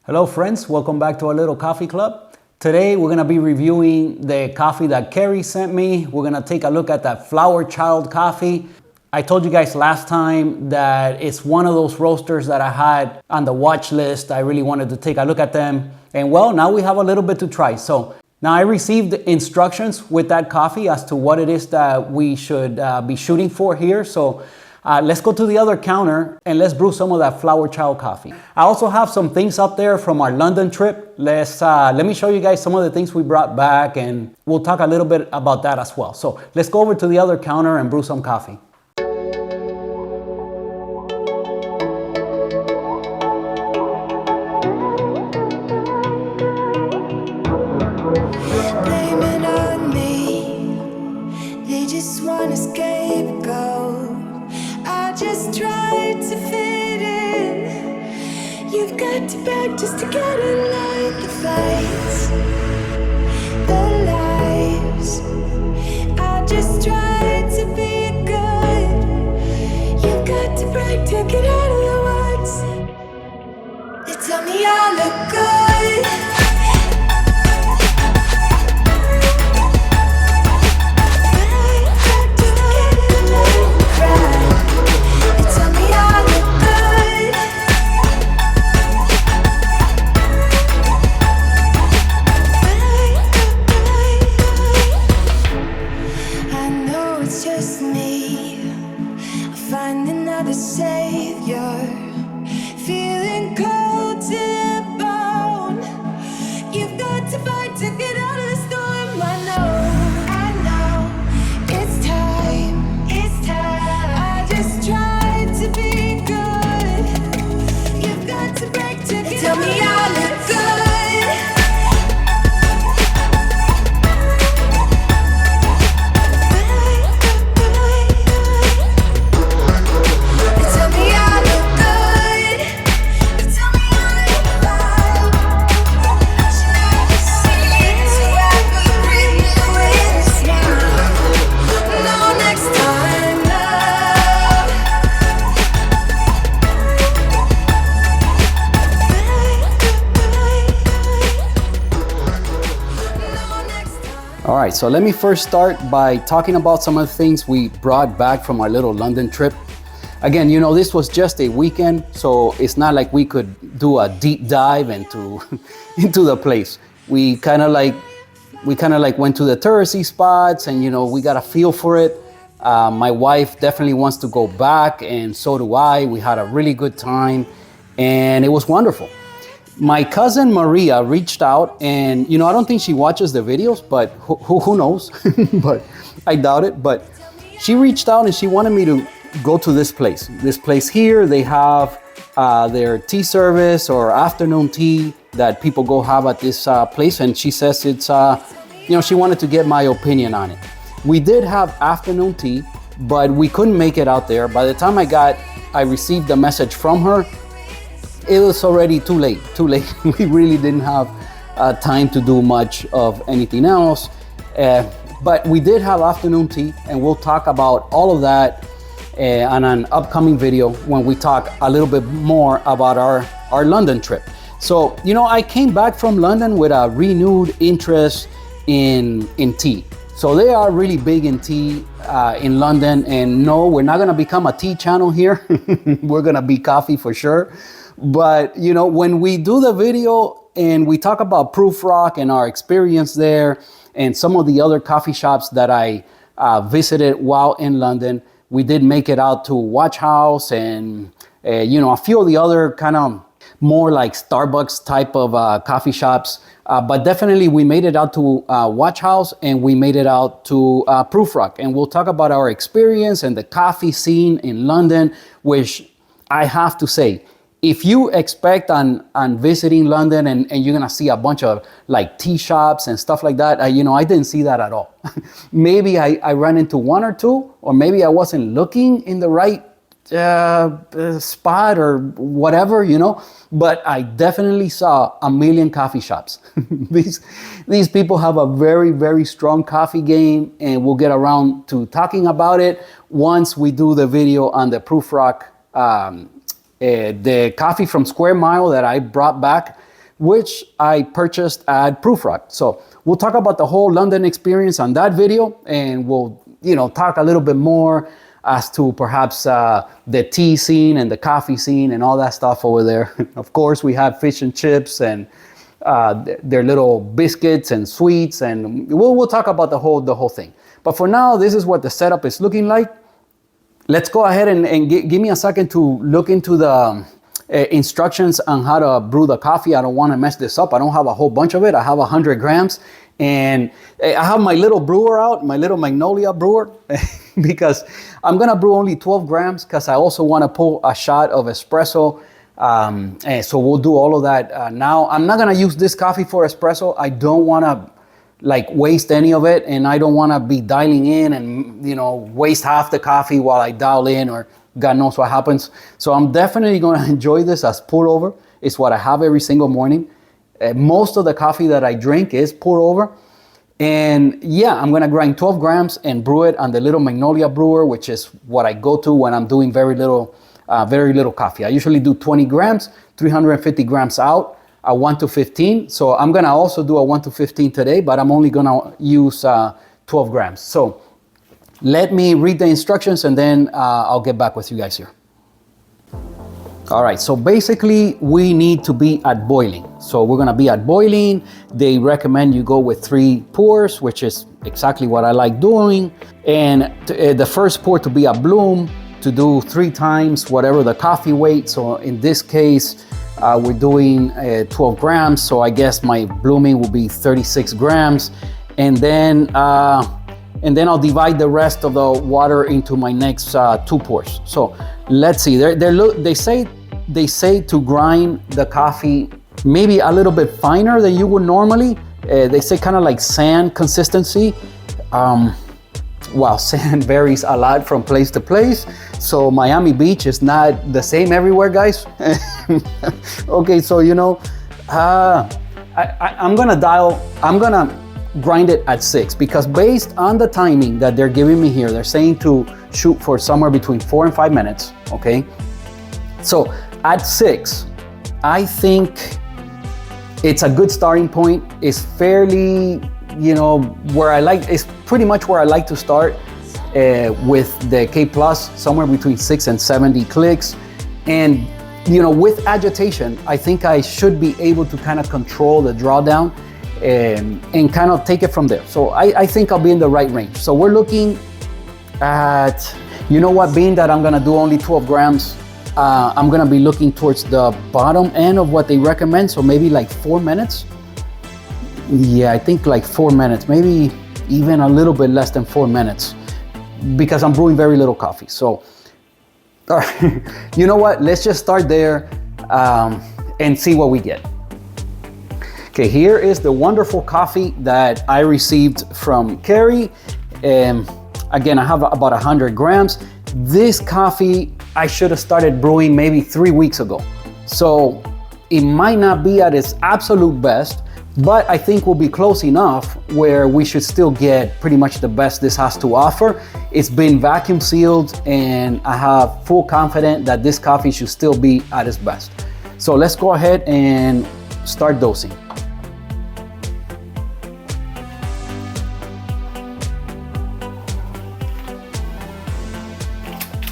Hello friends, welcome back to our little coffee club. Today we're gonna be reviewing the coffee that Kerry sent me. We're gonna take a look at that Flower Child coffee. I told you guys last time that it's one of those roasters that I had on the watch list. I really wanted to take a look at them. And well, now we have a little bit to try. So now I received instructions with that coffee as to what it is that we should be shooting for here. So let's go to the other counter and let's brew some of that Flower Child coffee. I also have some things up there from our London trip. Let me show you guys some of the things we brought back, and we'll talk a little bit about that as well. So let's go over to the other counter and brew some coffee. Blame it on me. They just want a scapegoat. I just tried to fit in. You've got to beg just to get in line. The fights, the lies. I just tried to be good. You've got to break to get out of the woods. They tell me I look good. Find another savior, feeling cold to the bone. You've got to fight to get out of the storm. I know, it's time, I just tried to be good. You've got to break to get tell me I look good. All right, so let me first start by talking about some of the things we brought back from our little London trip. Again, you know, this was just a weekend, so it's not like we could do a deep dive into the place. We kind of like went to the touristy spots, and you know, we got a feel for it. My wife definitely wants to go back, and so do I. We had a really good time, and it was wonderful. My cousin Maria reached out, and you know, I don't think she watches the videos, but who knows? But I doubt it. But she reached out and she wanted me to go to this place. This place here, they have their tea service or afternoon tea that people go have at this place. And she says it's, you know, she wanted to get my opinion on it. We did have afternoon tea, but we couldn't make it out there. By the time I received the message from her, it was already too late. We really didn't have time to do much of anything else. But we did have afternoon tea, and we'll talk about all of that on an upcoming video when we talk a little bit more about our London trip. So, you know, I came back from London with a renewed interest in tea. So they are really big in tea in London, and no, we're not gonna become a tea channel here. We're gonna be coffee for sure. But, you know, when we do the video and we talk about Proof Rock and our experience there and some of the other coffee shops that I visited while in London, we did make it out to Watch House and, you know, a few of the other kind of more like Starbucks type of coffee shops. But definitely we made it out to Watch House, and we made it out to Proof Rock. And we'll talk about our experience and the coffee scene in London, which I have to say, if you expect on visiting London and you're gonna see a bunch of like tea shops and stuff like that, you know, I didn't see that at all. Maybe I ran into one or two, or maybe I wasn't looking in the right spot or whatever, you know, but I definitely saw a million coffee shops. These people have a very, very strong coffee game, and we'll get around to talking about it once we do the video on the Proof Rock. The coffee from Square Mile that I brought back, which I purchased at Proofrock. So we'll talk about the whole London experience on that video, and we'll, talk a little bit more as to perhaps the tea scene and the coffee scene and all that stuff over there. Of course, we have fish and chips and their little biscuits and sweets, and we'll talk about the whole thing. But for now, this is what the setup is looking like. Let's go ahead and give me a second to look into the instructions on how to brew the coffee. I don't want to mess this up. I don't have a whole bunch of it. I have 100 grams, and I have my little brewer out, my little Magnolia brewer, because I'm gonna brew only 12 grams because I also want to pull a shot of espresso. And so we'll do all of that now. I'm not gonna use this coffee for espresso. I don't want to waste any of it, and I don't want to be dialing in and waste half the coffee while I dial in, or God knows what happens. So I'm definitely going to enjoy this as pour over. It's what I have every single morning. Most of the coffee that I drink is pour over. And yeah, I'm going to grind 12 grams and brew it on the little Magnolia brewer, which is what I go to when I'm doing very little coffee. I usually do 20 grams, 350 grams out, a 1 to 15. So I'm going to also do a 1 to 15 today, but I'm only going to use 12 grams. So let me read the instructions, and then I'll get back with you guys here. All right, so basically we need to be at boiling. So we're gonna be at boiling. They recommend you go with 3 pours, which is exactly what I like doing. And the first pour to be a bloom, to do 3 times whatever the coffee weight. So in this case, we're doing 12 grams. So I guess my blooming will be 36 grams. And then I'll divide the rest of the water into my next 2 pours. So let's see, they say to grind the coffee maybe a little bit finer than you would normally. They say kind of like sand consistency. Well, sand varies a lot from place to place. So Miami Beach is not the same everywhere, guys. Okay, so I'm gonna grind it at 6, because based on the timing that they're giving me here, they're saying to shoot for somewhere between 4 and 5 minutes, okay? So at 6, I think it's a good starting point. It's fairly, it's pretty much where I like to start with the K Plus, somewhere between 6 and 70 clicks. And, with agitation, I think I should be able to kind of control the drawdown and kind of take it from there. So I think I'll be in the right range. So we're looking at, being that I'm gonna do only 12 grams, I'm gonna be looking towards the bottom end of what they recommend. So maybe 4 minutes. Yeah, I think 4 minutes, maybe even a little bit less than 4 minutes, because I'm brewing very little coffee. So, all right, you know what? Let's just start there and see what we get. Okay, here is the wonderful coffee that I received from Kerry. Again, I have about 100 grams. This coffee, I should have started brewing maybe 3 weeks ago. So it might not be at its absolute best, but I think we'll be close enough where we should still get pretty much the best this has to offer. It's been vacuum sealed, and I have full confidence that this coffee should still be at its best. So let's go ahead and start dosing.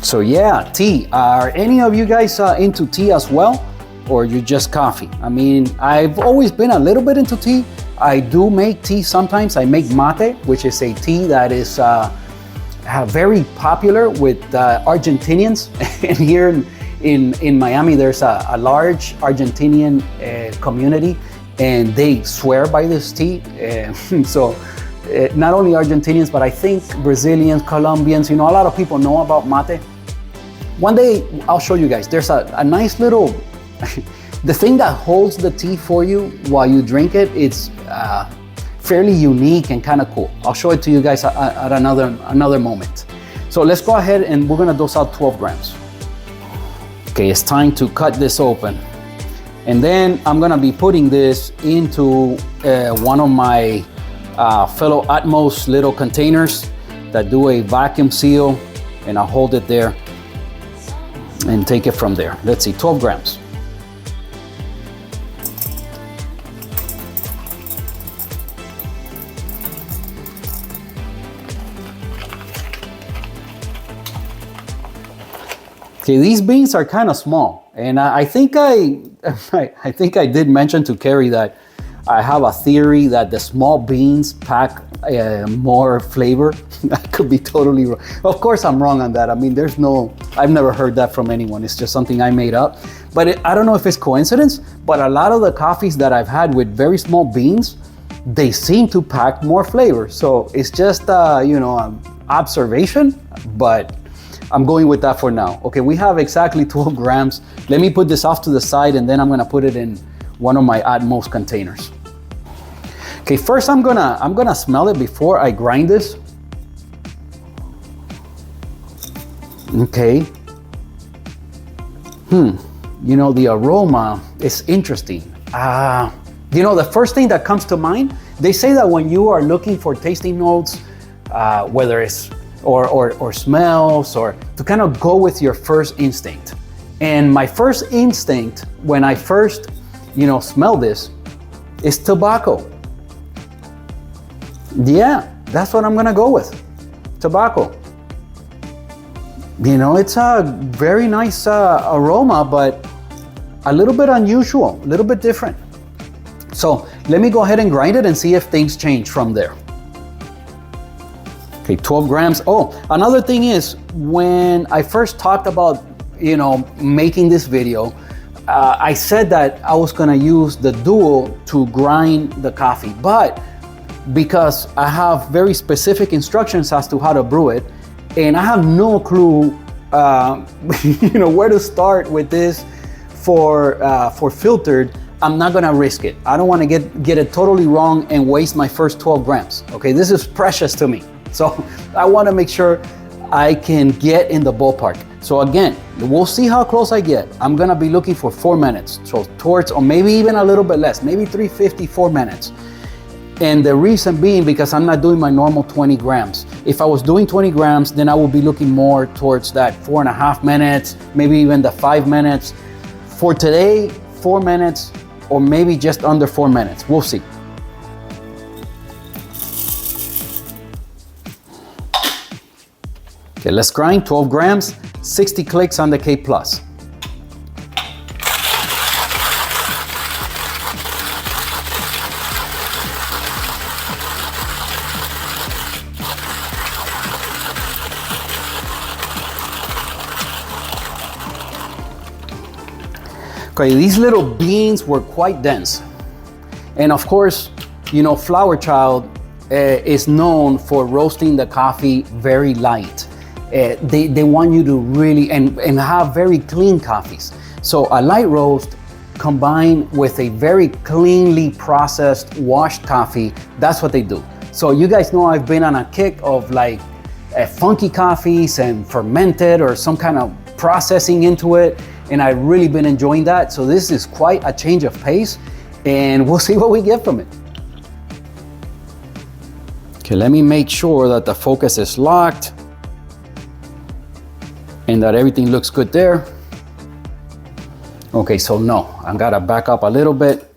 So yeah, tea. Are any of you guys into tea as well? Or you just coffee? I mean, I've always been a little bit into tea. I do make tea sometimes. I make mate, which is a tea that is very popular with Argentinians. And here in Miami, there's a large Argentinian community, and they swear by this tea. So not only Argentinians, but I think Brazilians, Colombians, a lot of people know about mate. One day, I'll show you guys. There's a nice little, the thing that holds the tea for you while you drink it, it's fairly unique and kind of cool. I'll show it to you guys at another moment. So let's go ahead and we're gonna dose out 12 grams. Okay, it's time to cut this open. And then I'm gonna be putting this into one of my fellow Atmos little containers that do a vacuum seal, and I'll hold it there and take it from there. Let's see, 12 grams. Okay, these beans are kind of small, and I think I think I did mention to Kerry that I have a theory that the small beans pack more flavor. I could be totally wrong. Of course, I'm wrong on that. I mean, I've never heard that from anyone. It's just something I made up. But I don't know if it's coincidence, but a lot of the coffees that I've had with very small beans, they seem to pack more flavor. So it's just, observation, but I'm going with that for now. Okay, we have exactly 12 grams. Let me put this off to the side, and then I'm gonna put it in one of my Atmos containers. Okay, first I'm gonna smell it before I grind this. Okay. The aroma is interesting. The first thing that comes to mind, they say that when you are looking for tasting notes, whether it's or smells, or to kind of go with your first instinct. And my first instinct when I first, smell this is tobacco. Yeah, that's what I'm gonna go with, tobacco. It's a very nice aroma, but a little bit unusual, a little bit different. So let me go ahead and grind it and see if things change from there. Okay, 12 grams. Oh, another thing is, when I first talked about, making this video, I said that I was gonna use the Duo to grind the coffee, but because I have very specific instructions as to how to brew it, and I have no clue, where to start with this for filtered, I'm not gonna risk it. I don't wanna get it totally wrong and waste my first 12 grams. Okay, this is precious to me. So I wanna make sure I can get in the ballpark. So again, we'll see how close I get. I'm gonna be looking for 4 minutes. So or maybe even a little bit less, maybe 350, 4 minutes. And the reason being, because I'm not doing my normal 20 grams. If I was doing 20 grams, then I would be looking more towards that 4.5 minutes, maybe even the 5 minutes. For today, 4 minutes, or maybe just under 4 minutes. We'll see. Okay, let's grind 12 grams, 60 clicks on the K+. Okay, these little beans were quite dense. And of course, Flower Child is known for roasting the coffee very light. They want you to really, and have very clean coffees. So a light roast combined with a very cleanly processed, washed coffee, that's what they do. So you guys know I've been on a kick of like funky coffees and fermented or some kind of processing into it. And I've really been enjoying that. So this is quite a change of pace, and we'll see what we get from it. Okay, let me make sure that the focus is locked and that everything looks good there. Okay, so no, I gotta back up a little bit.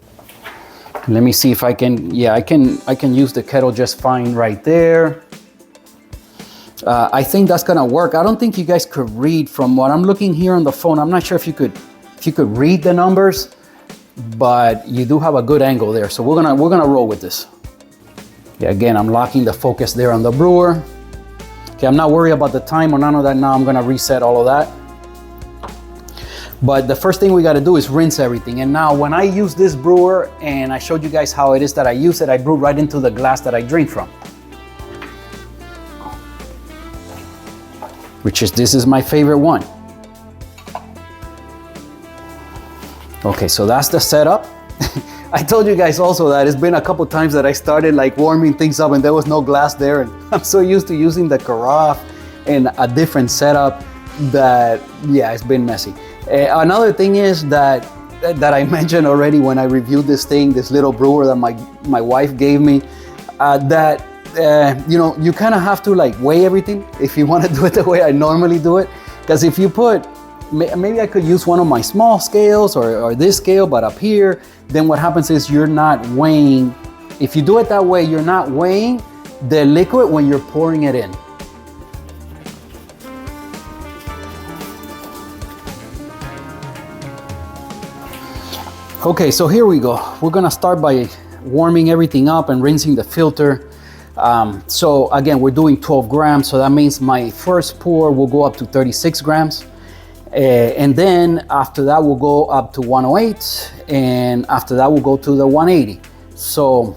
Let me see if I can, I can use the kettle just fine right there. I think that's gonna work. I don't think you guys could read from what I'm looking here on the phone. I'm not sure if you could read the numbers, but you do have a good angle there. So we're gonna roll with this. Yeah, again, I'm locking the focus there on the brewer. Okay, I'm not worried about the time or none of that now. I'm gonna reset all of that. But the first thing we gotta do is rinse everything. And now when I use this brewer, and I showed you guys how it is that I use it, I brew right into the glass that I drink from. This is my favorite one. Okay, so that's the setup. I told you guys also that it's been a couple times that I started like warming things up and there was no glass there, and I'm so used to using the carafe and a different setup that, it's been messy. Another thing is that I mentioned already when I reviewed this little brewer that my wife gave me, you kind of have to like weigh everything if you want to do it the way I normally do it. Because if you put, maybe I could use one of my small scales or this scale, but up here, then what happens is you're not weighing. If you do it that way, you're not weighing the liquid when you're pouring it in. Okay, so here we go. We're gonna start by warming everything up and rinsing the filter. So again, we're doing 12 grams, so that means my first pour will go up to 36 grams. And then after that, we'll go up to 108, and after that, we'll go to the 180. So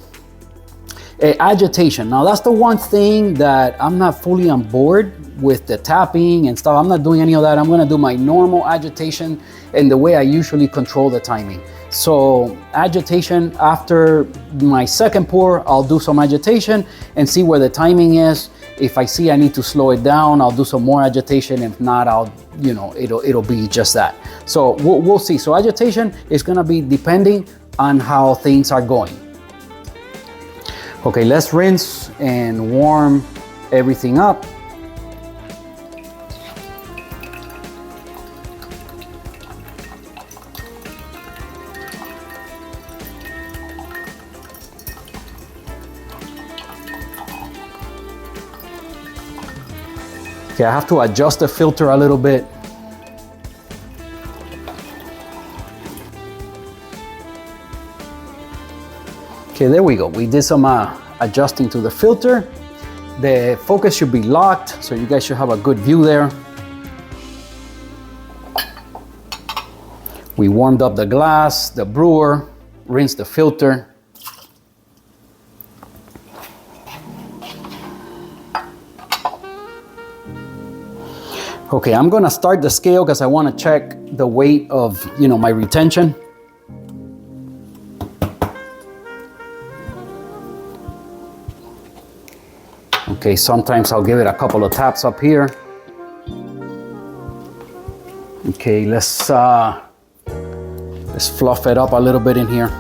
agitation. Now that's the one thing that I'm not fully on board with, the tapping and stuff. I'm not doing any of that. I'm gonna do my normal agitation and the way I usually control the timing. So agitation, after my second pour, I'll do some agitation and see where the timing is. If I see I need to slow it down, I'll do some more agitation. If not, I'll, it'll be just that. So we'll see. So agitation is gonna be depending on how things are going. Okay, let's rinse and warm everything up. Okay, I have to adjust the filter a little bit. Okay, there we go. We did some adjusting to the filter. The focus should be locked, so you guys should have a good view there. We warmed up the glass, the brewer, rinsed the filter. Okay, I'm gonna start the scale because I wanna check the weight of, my retention. Okay, sometimes I'll give it a couple of taps up here. Okay, let's fluff it up a little bit in here.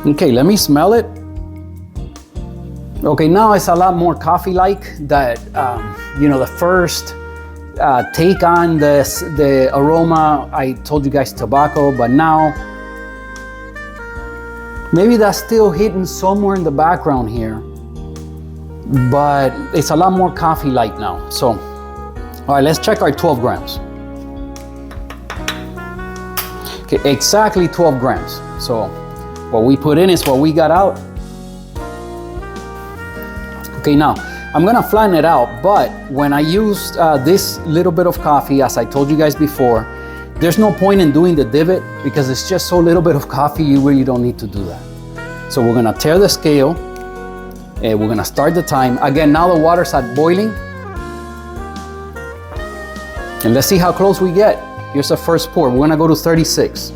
Okay, let me smell it. Okay, now it's a lot more coffee-like. That, the first take on the aroma, I told you guys tobacco, but now, maybe that's still hidden somewhere in the background here, but it's a lot more coffee-like now. So, all right, let's check our 12 grams. Okay, exactly 12 grams. So what we put in is what we got out. Okay, now I'm gonna flatten it out, but when I use this little bit of coffee, as I told you guys before, there's no point in doing the divot because it's just so little bit of coffee, you really don't need to do that. So we're gonna tear the scale and we're gonna start the time. Again, now the water's at boiling. And let's see how close we get. Here's the first pour. We're gonna go to 36.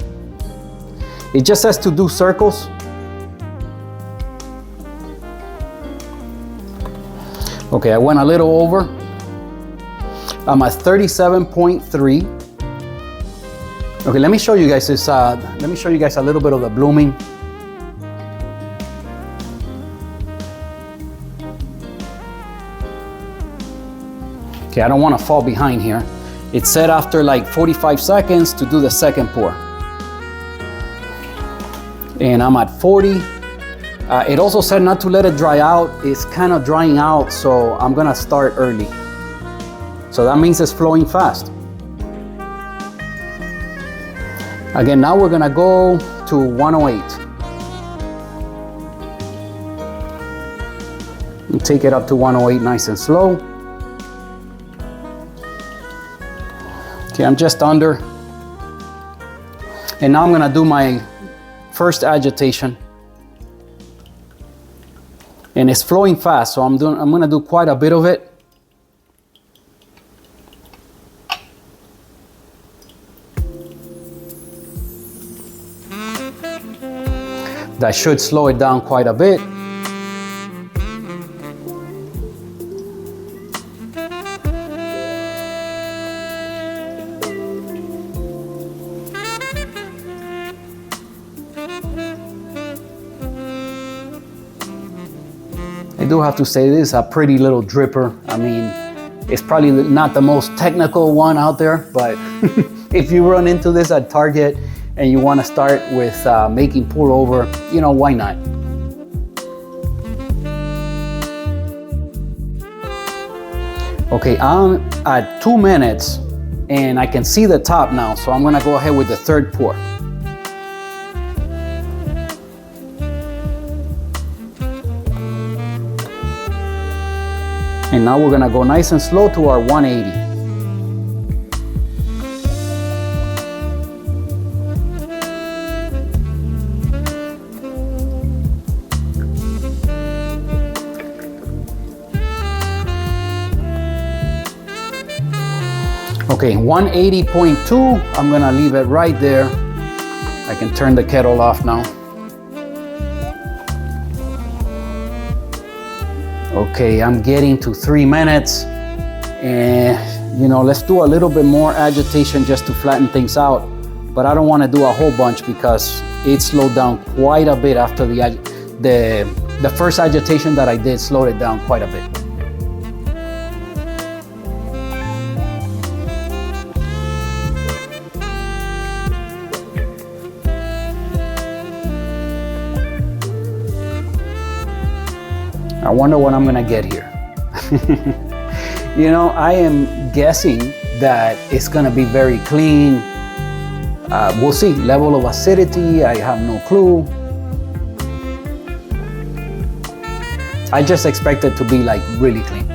It just says to do circles. Okay, I went a little over. I'm at 37.3. Okay, let me show you guys this. Let me show you guys a little bit of the blooming. Okay, I don't want to fall behind here. It said after like 45 seconds to do the second pour. And I'm at 40. It also said not to let it dry out. It's kind of drying out, so I'm gonna start early. So that means it's flowing fast. Again, now we're gonna go to 108. And take it up to 108 nice and slow. Okay, I'm just under. And now I'm gonna do my first agitation. And it's flowing fast, so I'm gonna do quite a bit of it. That should slow it down quite a bit. I do have to say this is a pretty little dripper. I mean, it's probably not the most technical one out there, but if you run into this at Target and you want to start with making pour over, why not? Okay, I'm at 2 minutes and I can see the top now, so I'm gonna go ahead with the third pour. And now we're gonna go nice and slow to our 180. Okay, 180.2, I'm gonna leave it right there. I can turn the kettle off now. Okay, I'm getting to 3 minutes. And let's do a little bit more agitation just to flatten things out. But I don't wanna do a whole bunch because it slowed down quite a bit after the first agitation that I did slowed it down quite a bit. I wonder what I'm gonna get here. I am guessing that it's gonna be very clean. We'll see. Level of acidity, I have no clue. I just expect it to be like really clean.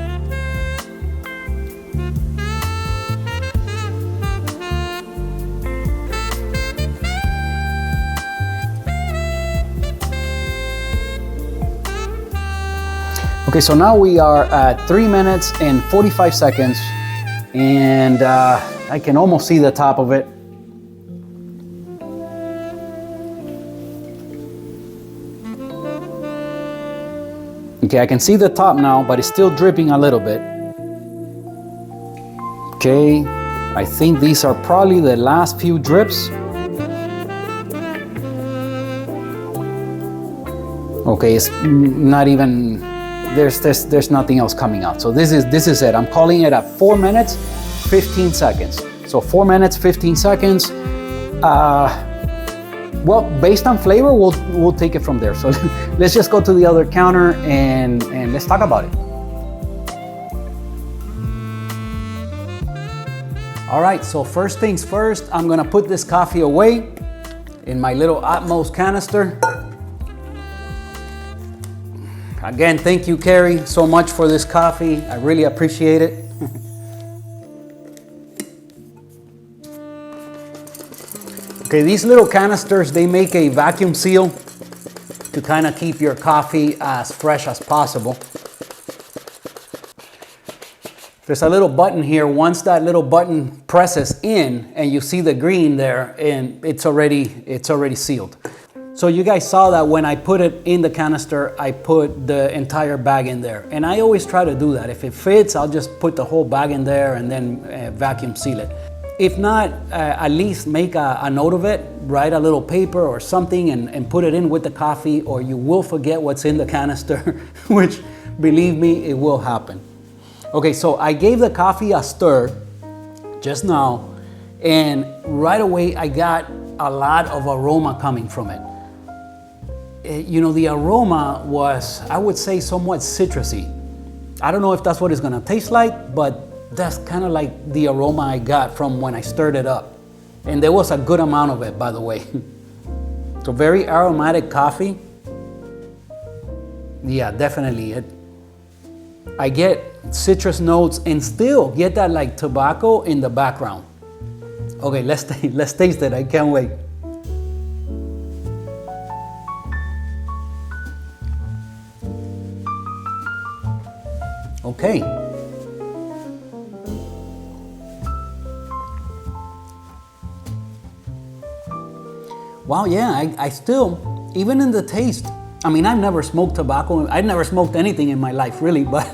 Okay, so now we are at 3 minutes and 45 seconds, and I can almost see the top of it. Okay, I can see the top now, but it's still dripping a little bit. Okay, I think these are probably the last few drips. Okay, it's not even, there's nothing else coming out. So this is it. I'm calling it at 4 minutes, 15 seconds. So 4 minutes, 15 seconds. Well, based on flavor, we'll take it from there. So let's just go to the other counter and let's talk about it. All right, so first things first, I'm gonna put this coffee away in my little Atmos canister. Again, thank you, Kerry, so much for this coffee. I really appreciate it. Okay, these little canisters, they make a vacuum seal to kind of keep your coffee as fresh as possible. There's a little button here. Once that little button presses in and you see the green there, and it's already sealed. So you guys saw that when I put it in the canister, I put the entire bag in there. And I always try to do that. If it fits, I'll just put the whole bag in there and then vacuum seal it. If not, at least make a note of it, write a little paper or something and put it in with the coffee, or you will forget what's in the canister, which, believe me, it will happen. Okay, so I gave the coffee a stir just now, and right away I got a lot of aroma coming from it. The aroma was, I would say, somewhat citrusy. I don't know if that's what it's gonna taste like, but that's kind of like the aroma I got from when I stirred it up. And there was a good amount of it, by the way. So very aromatic coffee. Yeah, definitely. I get citrus notes and still get that like tobacco in the background. Okay, let's taste it. I can't wait. Okay. Wow, yeah, I still, even in the taste, I mean, I've never smoked tobacco. I've never smoked anything in my life, really, but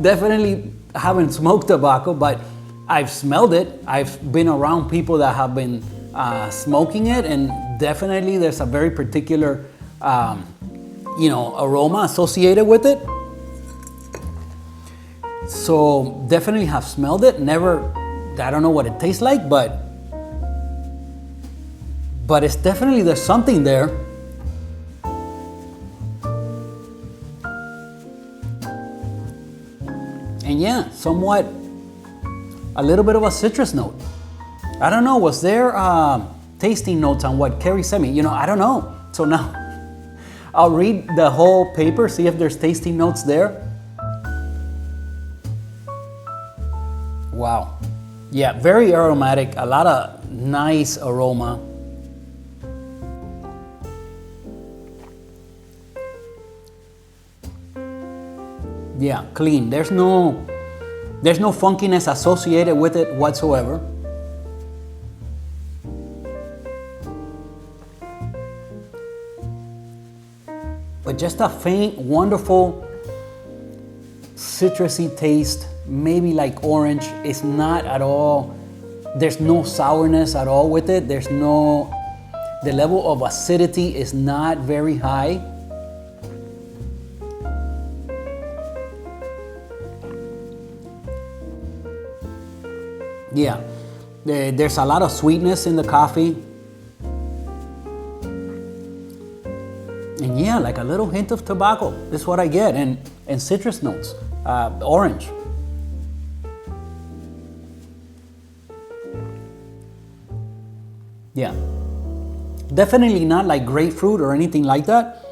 definitely haven't smoked tobacco, but I've smelled it. I've been around people that have been smoking it, and definitely there's a very particular, aroma associated with it. So definitely have smelled it. Never, I don't know what it tastes like, but it's definitely, there's something there. And yeah, somewhat a little bit of a citrus note. I don't know, was there tasting notes on what Kerry sent me? I don't know. So now I'll read the whole paper, see if there's tasting notes there. Wow. Yeah, very aromatic, a lot of nice aroma. Yeah, clean. There's no funkiness associated with it whatsoever. But just a faint, wonderful citrusy taste, maybe like orange. It's not at all, there's no sourness at all with it. The level of acidity is not very high. Yeah, there's a lot of sweetness in the coffee. And yeah, like a little hint of tobacco is what I get, and citrus notes, orange. Yeah, definitely not like grapefruit or anything like that,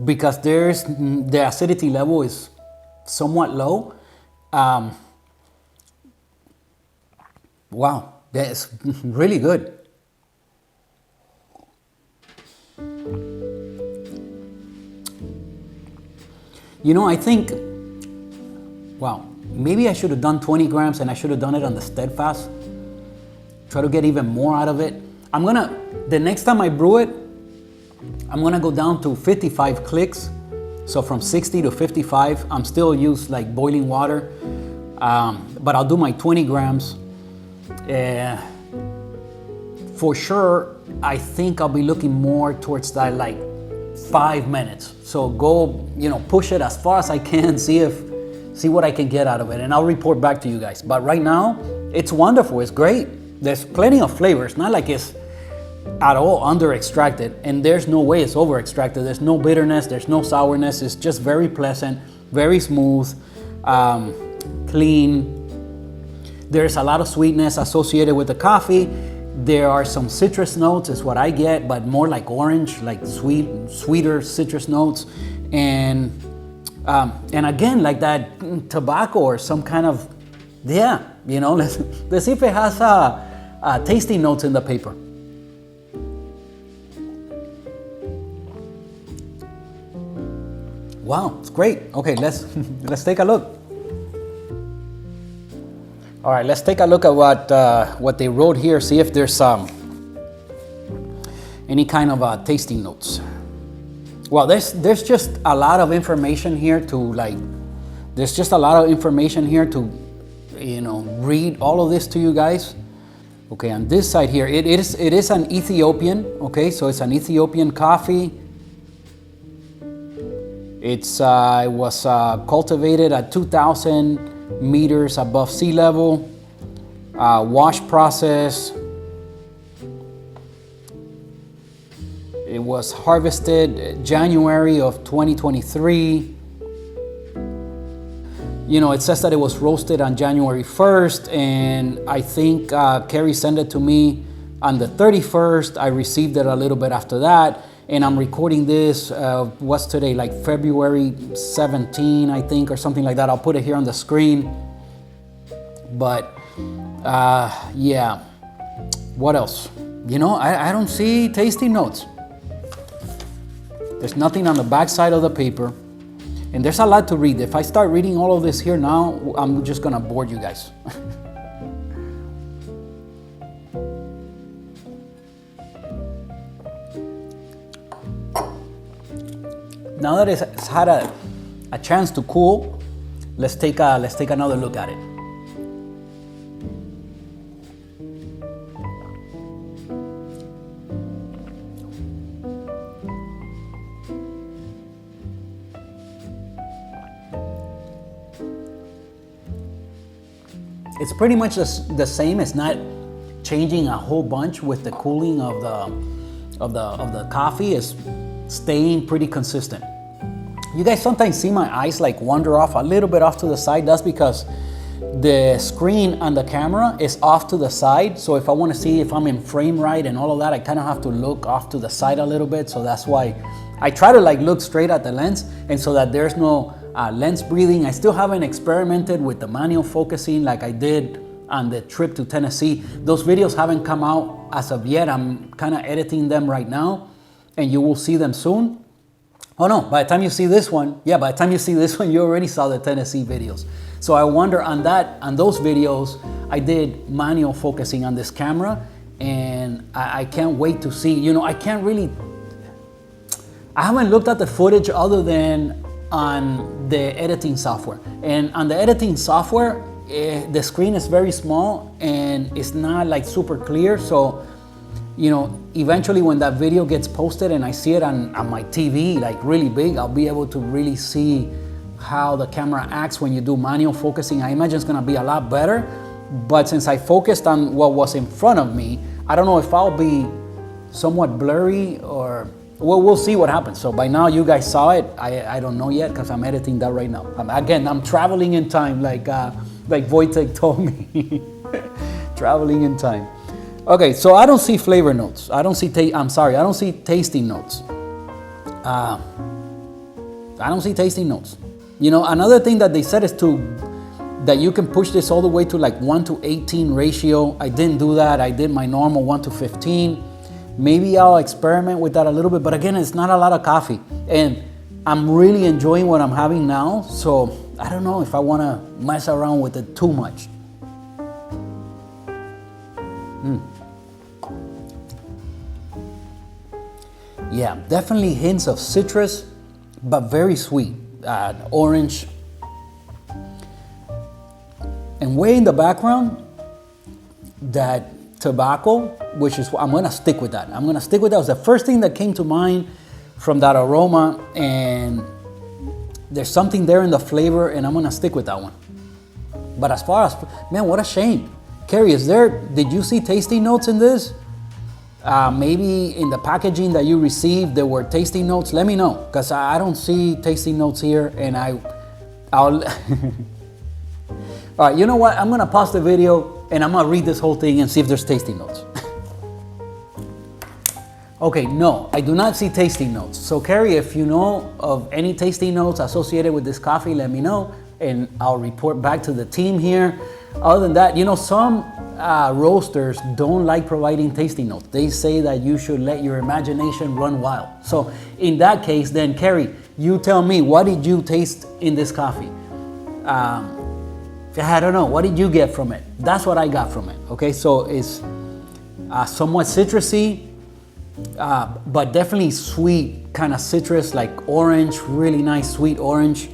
because the acidity level is somewhat low. Wow, that's really good. I think, wow, maybe I should have done 20 grams and I should have done it on the Steadfast. Try to get even more out of it. The next time I brew it, I'm gonna go down to 55 clicks. So from 60 to 55, I'm still use like boiling water, but I'll do my 20 grams. For sure, I think I'll be looking more towards that like 5 minutes. So go, push it as far as I can, see what I can get out of it, and I'll report back to you guys. But right now, it's wonderful, it's great. There's plenty of flavor. It's not like it's at all under extracted, and there's no way it's over extracted. There's no bitterness, there's no sourness. It's just very pleasant, very smooth, clean. There's a lot of sweetness associated with the coffee. There are some citrus notes is what I get, but more like orange, like sweeter citrus notes. And again, like that tobacco or some kind of, let's see if it has tasting notes in the paper. Wow, it's great. Okay, let's take a look. All right, let's take a look at what they wrote here. See if there's any kind of tasting notes. Well, there's just a lot of information here to read all of this to you guys. Okay, on this side here, it is an Ethiopian. Okay, so it's an Ethiopian coffee. It was cultivated at 2,000 meters above sea level, wash process. It was harvested January of 2023. It says that it was roasted on January 1st, and I think Kerry sent it to me on the 31st. I received it a little bit after that, and I'm recording this, what's today, like February 17, I think, or something like that. I'll put it here on the screen. But yeah, what else? I don't see tasting notes. There's nothing on the back side of the paper, and there's a lot to read. If I start reading all of this here now, I'm just gonna bore you guys. Now that it's had a chance to cool, let's take another look at it. It's pretty much the same. It's not changing a whole bunch with the cooling of the coffee. It's staying pretty consistent. You guys sometimes see my eyes like wander off a little bit off to the side. That's because the screen on the camera is off to the side. So if I want to see if I'm in frame right and all of that, I kind of have to look off to the side a little bit. So that's why I try to like look straight at the lens, and so that there's no lens breathing. I still haven't experimented with the manual focusing like I did on the trip to Tennessee. Those videos haven't come out as of yet. I'm kind of editing them right now, and you will see them soon. Oh no, by the time you see this one, you already saw the Tennessee videos. So I wonder on those videos, I did manual focusing on this camera, and I can't wait to see, I haven't looked at the footage other than on the editing software. And on the editing software, the screen is very small and it's not like super clear. So, eventually when that video gets posted and I see it on my TV, like really big, I'll be able to really see how the camera acts when you do manual focusing. I imagine it's gonna be a lot better, but since I focused on what was in front of me, I don't know if I'll be somewhat blurry or, well, we'll see what happens. So by now you guys saw it. I don't know yet because I'm editing that right now. I'm traveling in time like Wojtek told me. Traveling in time. Okay, so I don't see flavor notes. I don't see tasting notes. I don't see tasting notes. Another thing that they said is that you can push this all the way to like 1:18 ratio. I didn't do that. I did my normal 1:15. Maybe I'll experiment with that a little bit, but again, it's not a lot of coffee. And I'm really enjoying what I'm having now, so I don't know if I want to mess around with it too much. Yeah, definitely hints of citrus, but very sweet. Orange. And way in the background, that tobacco, which is, I'm gonna stick with that. It was the first thing that came to mind from that aroma, and there's something there in the flavor, and I'm gonna stick with that one. But as far as, man, what a shame. Kerry, did you see tasting notes in this? Maybe in the packaging that you received, there were tasting notes. Let me know, because I don't see tasting notes here, and I'll... All right, you know what? I'm gonna pause the video, and I'm gonna read this whole thing and see if there's tasting notes. Okay, no, I do not see tasting notes. So Kerry, if you know of any tasting notes associated with this coffee, let me know, and I'll report back to the team here. Other than that, some roasters don't like providing tasting notes. They say that you should let your imagination run wild. So in that case, then Kerry, you tell me, what did you taste in this coffee? I don't know, what did you get from it? That's what I got from it, okay? So it's somewhat citrusy, but definitely sweet, kind of citrus, like orange, really nice sweet orange,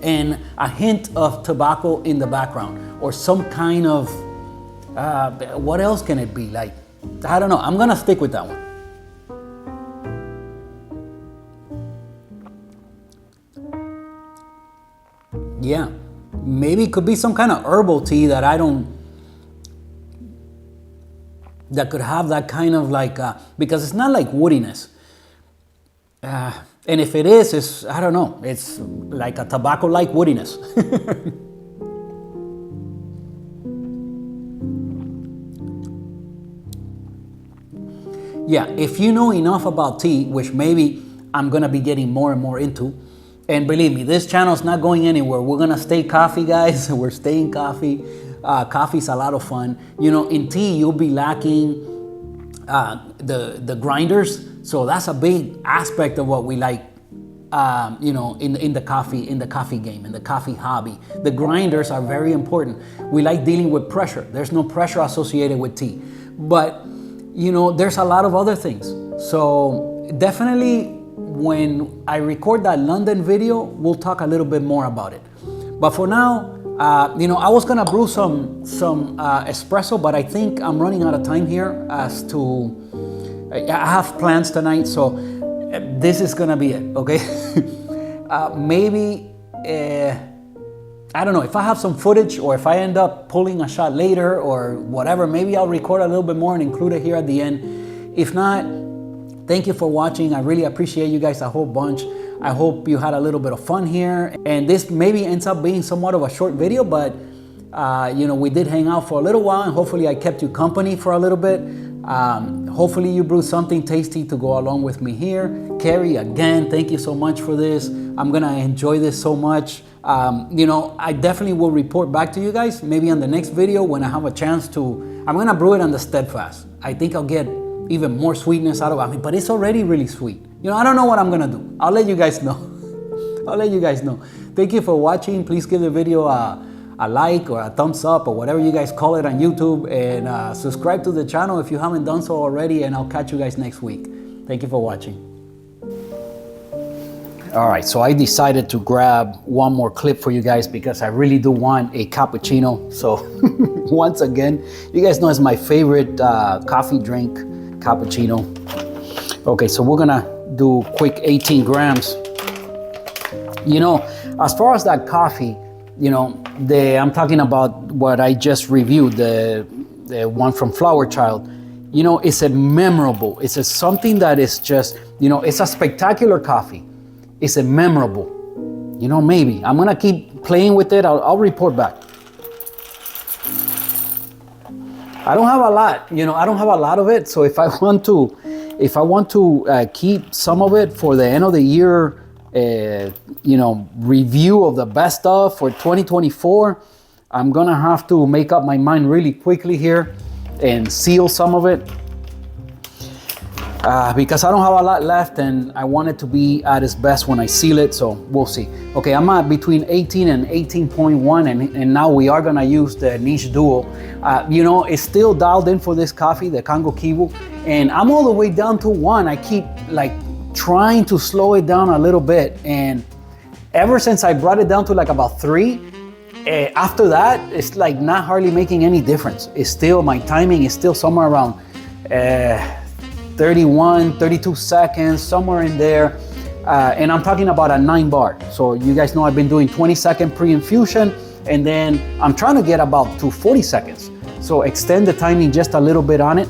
and a hint of tobacco in the background, or some kind of, what else can it be? Like, I don't know, I'm gonna stick with that one. Yeah, maybe it could be some kind of herbal tea that that could have that kind of like, because it's not like woodiness. And if it is, I don't know, it's like a tobacco-like woodiness. Yeah, if you know enough about tea, which maybe I'm gonna be getting more and more into, and believe me, this channel's not going anywhere. We're gonna stay coffee, guys. We're staying coffee. Coffee's a lot of fun. In tea, you'll be lacking the grinders. So that's a big aspect of what we like, in the coffee game, in the coffee hobby. The grinders are very important. We like dealing with pressure. There's no pressure associated with tea. But, there's a lot of other things. So definitely when I record that London video, we'll talk a little bit more about it. But for now, I was gonna brew some espresso, but I think I'm running out of time here as to, I have plans tonight, so this is gonna be it, okay? Maybe, I don't know, if I have some footage or if I end up pulling a shot later or whatever, maybe I'll record a little bit more and include it here at the end. If not, thank you for watching. I really appreciate you guys a whole bunch. I hope you had a little bit of fun here. And this maybe ends up being somewhat of a short video, but you know, we did hang out for a little while, and hopefully I kept you company for a little bit. Hopefully you brewed something tasty to go along with me here. Kerry, again, thank you so much for this. I'm gonna enjoy this so much. You know, I definitely will report back to you guys, maybe on the next video when I have a chance to. I'm gonna brew it on the Steadfast. I think I'll get even more sweetness out of it, but it's already really sweet. You know, I don't know what I'm gonna do. I'll let you guys know. I'll let you guys know. Thank you for watching. Please give the video a like or a thumbs up or whatever you guys call it on YouTube, and subscribe to the channel if you haven't done so already, and I'll catch you guys next week. Thank you for watching. All right, so I decided to grab one more clip for you guys because I really do want a cappuccino. So once again, you guys know it's my favorite coffee drink, cappuccino. Okay, so we're gonna do quick 18 grams. You know, as far as that coffee, you know, I'm talking about what I just reviewed, the one from Flower Child. You know, it's a memorable, it's a something that is just, you know, it's a spectacular coffee. It's a memorable, you know, maybe. I'm gonna keep playing with it. I'll report back. I don't have a lot, you know, I don't have a lot of it. So if I want to keep some of it for the end of the year, you know, review of the best stuff for 2024, I'm gonna have to make up my mind really quickly here and seal some of it because I don't have a lot left, and I want it to be at its best when I seal it, so we'll see. Okay, I'm at between 18 and 18.1, and now we are gonna use the Niche Duo. You know, it's still dialed in for this coffee, the Congo Kivu, and I'm all the way down to 1. I keep like trying to slow it down a little bit, and ever since I brought it down to like about 3, after that it's like not hardly making any difference. It's still, my timing is still somewhere around 31, 32 seconds, somewhere in there, and I'm talking about a 9 bar. So you guys know I've been doing 20-second pre-infusion, and then I'm trying to get about to 40 seconds. So extend the timing just a little bit on it,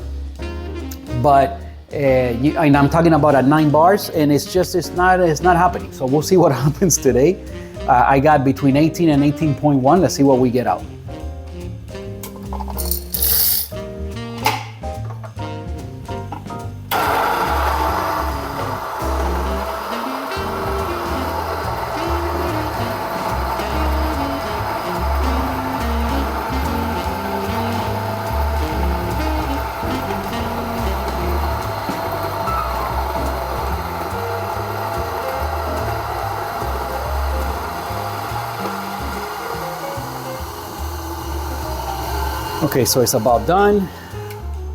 but and I'm talking about at 9 bars, and it's not happening. So we'll see what happens today. I got between 18 and 18.1. Let's see what we get out. Okay, so it's about done.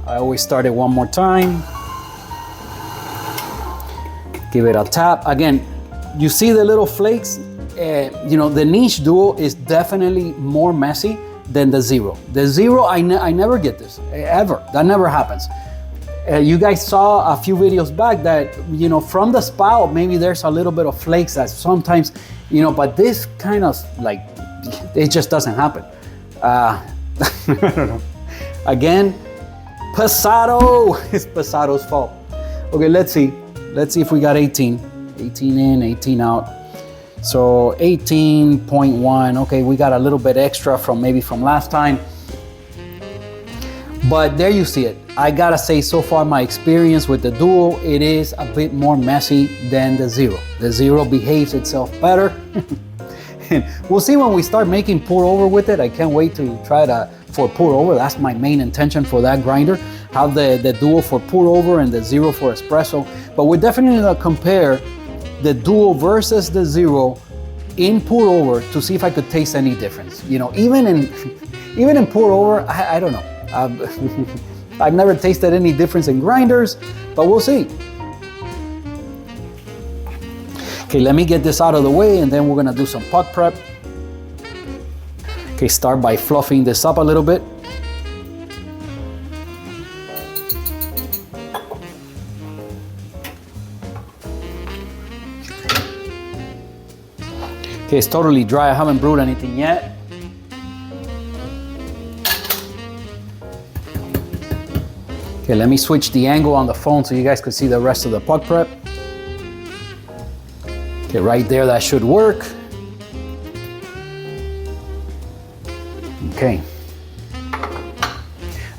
I always start it one more time. Give it a tap. Again, you see the little flakes? You know, the Niche Duo is definitely more messy than the Zero. The Zero, I never get this, ever. That never happens. You guys saw a few videos back that, you know, from the spout, maybe there's a little bit of flakes that sometimes, you know, but this kind of like, it just doesn't happen. I don't know. Again, Pasado. It's Pasado's fault. Okay, let's see. Let's see if we got 18. 18 in, 18 out. So 18.1. Okay, we got a little bit extra from maybe from last time. But there you see it. I gotta say, so far my experience with the Duo, it is a bit more messy than the Zero. The Zero behaves itself better. And we'll see when we start making pour over with it. I can't wait to try for pour over. That's my main intention for that grinder. Have the Duo for pour over and the Zero for espresso. But we're definitely gonna compare the Duo versus the Zero in pour over to see if I could taste any difference. You know, even in pour over, I don't know. I've never tasted any difference in grinders, but we'll see. Okay, let me get this out of the way, and then we're gonna do some puck prep. Okay, start by fluffing this up a little bit. Okay, it's totally dry. I haven't brewed anything yet. Okay, let me switch the angle on the phone so you guys can see the rest of the puck prep. Okay, right there, that should work. Okay.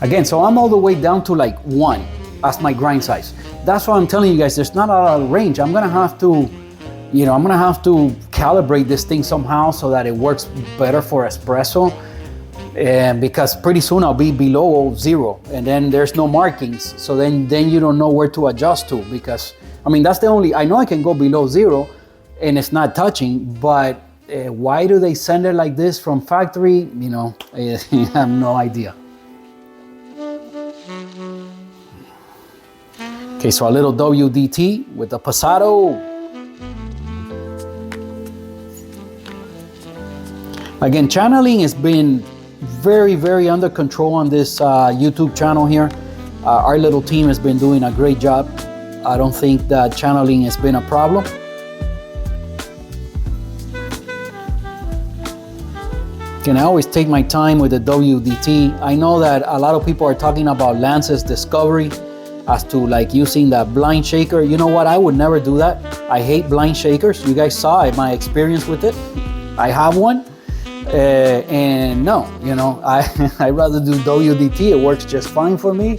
Again, so I'm all the way down to like 1 as my grind size. That's why I'm telling you guys, there's not a lot of range. I'm gonna have to, I'm gonna have to calibrate this thing somehow so that it works better for espresso. And because pretty soon I'll be below 0, and then there's no markings. So then you don't know where to adjust to, because that's the only, I know I can go below 0 and it's not touching, but why do they send it like this from factory? I have no idea. Okay, so a little WDT with the pasado. Again, channeling has been very, very under control on this YouTube channel here. Our little team has been doing a great job. I don't think that channeling has been a problem. And I always take my time with the WDT. I know that a lot of people are talking about Lance's discovery as to like using that blind shaker. You know what? I would never do that. I hate blind shakers. You guys saw my experience with it. I have one. And no, I'd rather do WDT. It works just fine for me.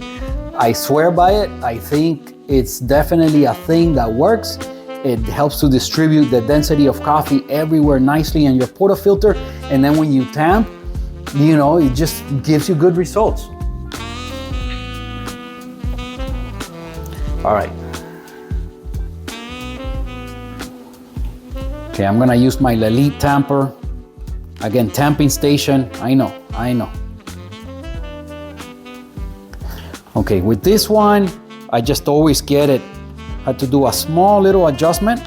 I swear by it. I think it's definitely a thing that works. It helps to distribute the density of coffee everywhere nicely in your portafilter. And then when you tamp, it just gives you good results. All right. Okay, I'm gonna use my Lelite tamper. Again, tamping station, I know. Okay, with this one, I just always get it. Had to do a small little adjustment.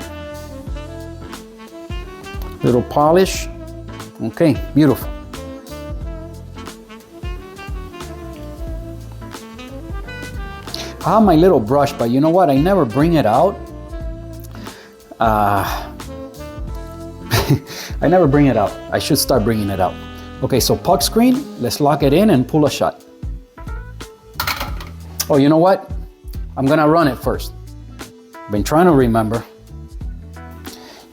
Little polish. Okay, beautiful. I have my little brush, but you know what? I never bring it out. I never bring it out. I should start bringing it out. Okay, so puck screen, let's lock it in and pull a shot. Oh, you know what? I'm gonna run it first. I've been trying to remember.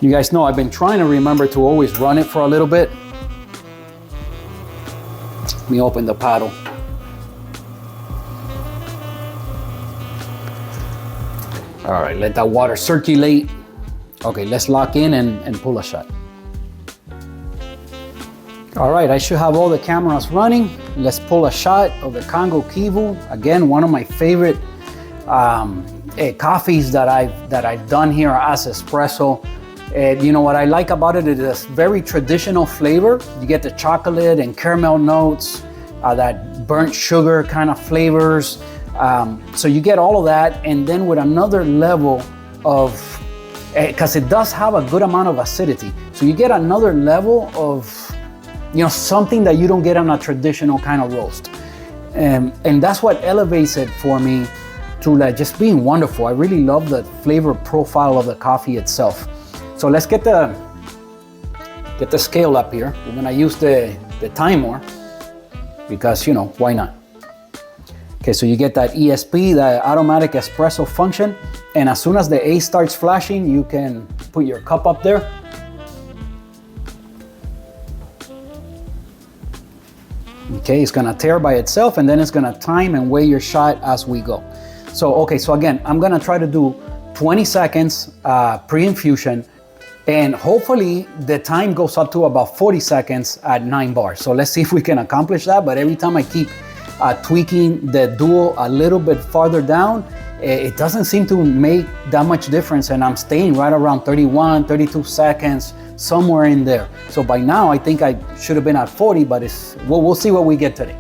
You guys know I've been trying to remember to always run it for a little bit. Let me open the paddle. All right, let that water circulate. Okay, let's lock in and pull a shot. All right, I should have all the cameras running. Let's pull a shot of the Congo Kivu. Again, one of my favorite coffees that I've done here as espresso. What I like about it is this very traditional flavor. You get the chocolate and caramel notes, that burnt sugar kind of flavors. So you get all of that, and then with another level of, because it does have a good amount of acidity. So you get another level of, something that you don't get on a traditional kind of roast. And that's what elevates it for me to like just being wonderful. I really love the flavor profile of the coffee itself. So let's get the scale up here. We're gonna use the timer because, why not? Okay, so you get that ESP, the automatic espresso function. And as soon as the A starts flashing, you can put your cup up there. Okay, it's gonna tear by itself, and then it's gonna time and weigh your shot as we go. So again, I'm gonna try to do 20 seconds pre-infusion, and hopefully the time goes up to about 40 seconds at 9 bars. So let's see if we can accomplish that. But every time I keep tweaking the dual a little bit farther down, it doesn't seem to make that much difference, and I'm staying right around 31, 32 seconds, somewhere in there. So by now, I think I should have been at 40, but we'll see what we get today.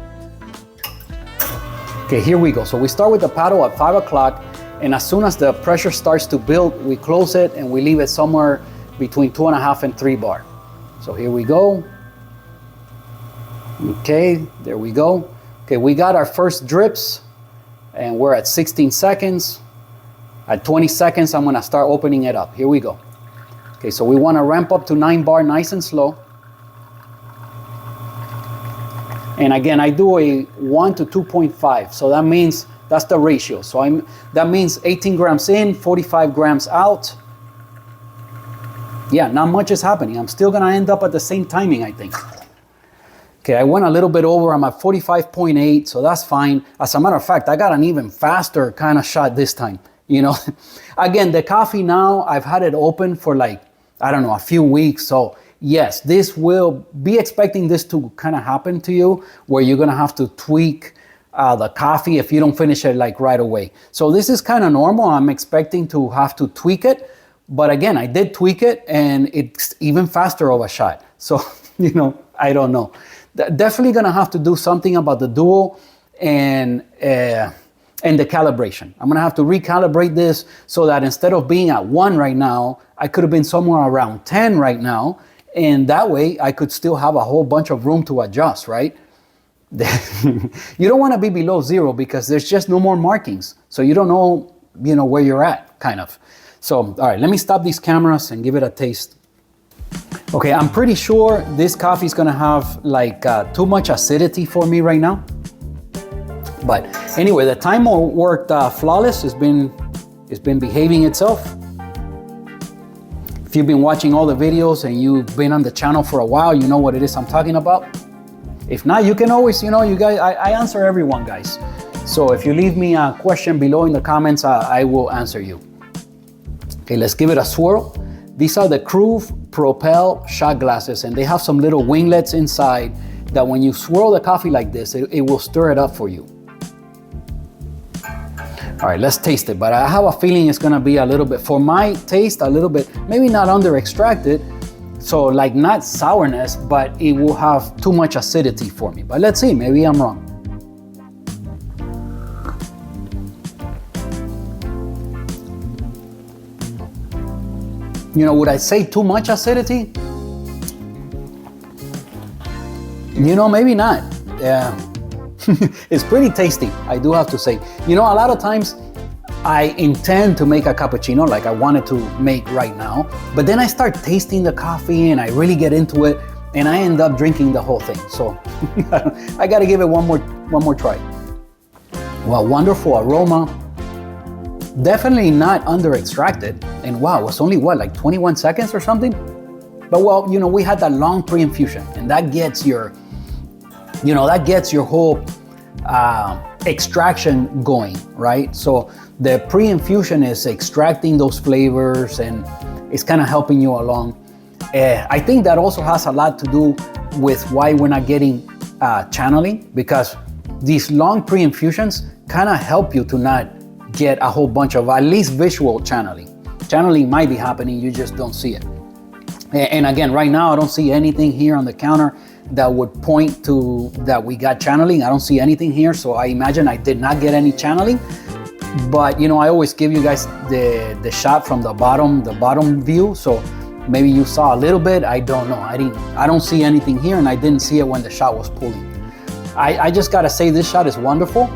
Okay, here we go. So we start with the paddle at 5 o'clock, and as soon as the pressure starts to build, we close it and we leave it somewhere between 2.5 and 3 bar. So here we go. Okay, there we go. Okay, we got our first drips, and we're at 16 seconds. At 20 seconds, I'm gonna start opening it up. Here we go. Okay, so we wanna ramp up to 9 bar nice and slow. And again, I do a 1 to 2.5, so that means that's the ratio. So that means 18 grams in, 45 grams out. yeah, not much is happening. I'm still gonna end up at the same timing, I think. Okay, I went a little bit over. I'm at 45.8, so that's fine. As a matter of fact, I got an even faster kind of shot this time. You know, again, the coffee now, I've had it open for like, I don't know, a few weeks. So yes, this will be expecting this to kind of happen to you, where you're gonna have to tweak the coffee if you don't finish it like right away. So this is kind of normal. I'm expecting to have to tweak it. But again, I did tweak it and it's even faster of a shot. So, you know, I don't know. Definitely gonna have to do something about the dual and the calibration. I'm gonna have to recalibrate this so that instead of being at 1 right now, I could have been somewhere around 10 right now. And that way I could still have a whole bunch of room to adjust, right? You don't wanna be below 0 because there's just no more markings. So you don't know, you know, where you're at, kind of. So, all right, let me stop these cameras and give it a taste. Okay, I'm pretty sure this coffee is gonna have like too much acidity for me right now. But anyway, the timer worked flawless. It's been behaving itself. If you've been watching all the videos and you've been on the channel for a while, you know what it is I'm talking about. If not, you can always, you know, you guys, I answer everyone, guys. So if you leave me a question below in the comments, I will answer you. Okay, let's give it a swirl. These are the Crew Propel shot glasses, and they have some little winglets inside that when you swirl the coffee like this, it will stir it up for you. All right, let's taste it, but I have a feeling it's gonna be a little bit, for my taste, a little bit, maybe not under extracted, so like not sourness, but it will have too much acidity for me. But let's see, maybe I'm wrong. You know, would I say too much acidity? You know, maybe not. Yeah. It's pretty tasty, I do have to say. You know, a lot of times I intend to make a cappuccino like I wanted to make right now, but then I start tasting the coffee and I really get into it and I end up drinking the whole thing. So I gotta give it one more try. Well, wonderful aroma. Definitely not under extracted. And wow, it's only what, like 21 seconds or something? But well, you know, we had that long pre-infusion and that gets your, you know, that gets your whole extraction going, right? So the pre-infusion is extracting those flavors and it's kind of helping you along. I think that also has a lot to do with why we're not getting channeling, because these long pre-infusions kind of help you to not get a whole bunch of at least visual channeling. Channeling might be happening, you just don't see it. And again, right now I don't see anything here on the counter that would point to that we got channeling. I don't see anything here, so I imagine I did not get any channeling. But you know, I always give you guys the shot from the bottom view, so maybe you saw a little bit. I don't know. I don't see anything here, and I didn't see it when the shot was pulling. I just gotta say this shot is wonderful.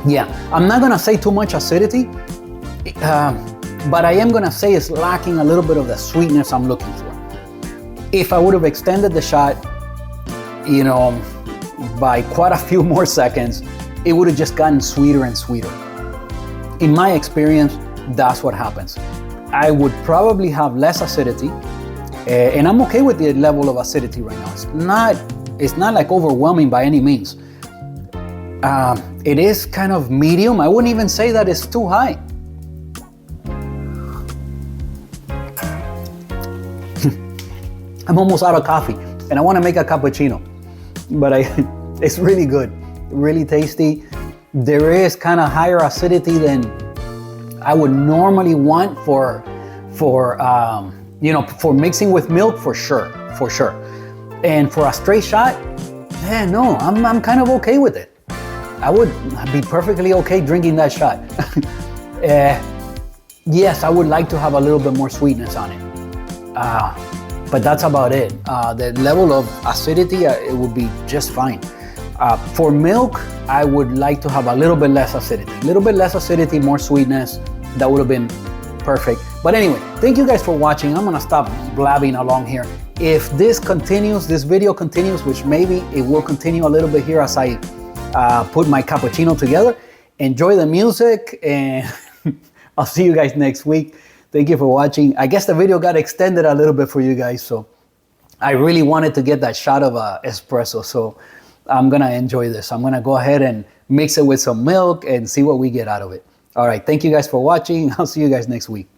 Yeah, I'm not gonna say too much acidity, but I am gonna say it's lacking a little bit of the sweetness I'm looking for. If I would have extended the shot, you know, by quite a few more seconds, it would have just gotten sweeter and sweeter. In my experience, that's what happens. I would probably have less acidity, and I'm okay with the level of acidity right now. It's not like overwhelming by any means. It is kind of medium. I wouldn't even say that it's too high. I'm almost out of coffee and I want to make a cappuccino, but it's really good, really tasty. There is kind of higher acidity than I would normally want for you know, for mixing with milk, for sure. And for a straight shot, no, I'm kind of okay with it. I would be perfectly okay drinking that shot. Yes, I would like to have a little bit more sweetness on it. But that's about it. The level of acidity, it would be just fine. For milk, I would like to have a little bit less acidity. A little bit less acidity, more sweetness. That would have been perfect. But anyway, thank you guys for watching. I'm gonna stop blabbing along here. If this continues, this video continues, which maybe it will continue a little bit here as I put my cappuccino together, enjoy the music and I'll see you guys next week. Thank you for watching. I guess the video got extended a little bit for you guys, so I really wanted to get that shot of espresso, so I'm gonna enjoy this. I'm gonna go ahead and mix it with some milk and see what we get out of it. All right, thank you guys for watching. I'll see you guys next week.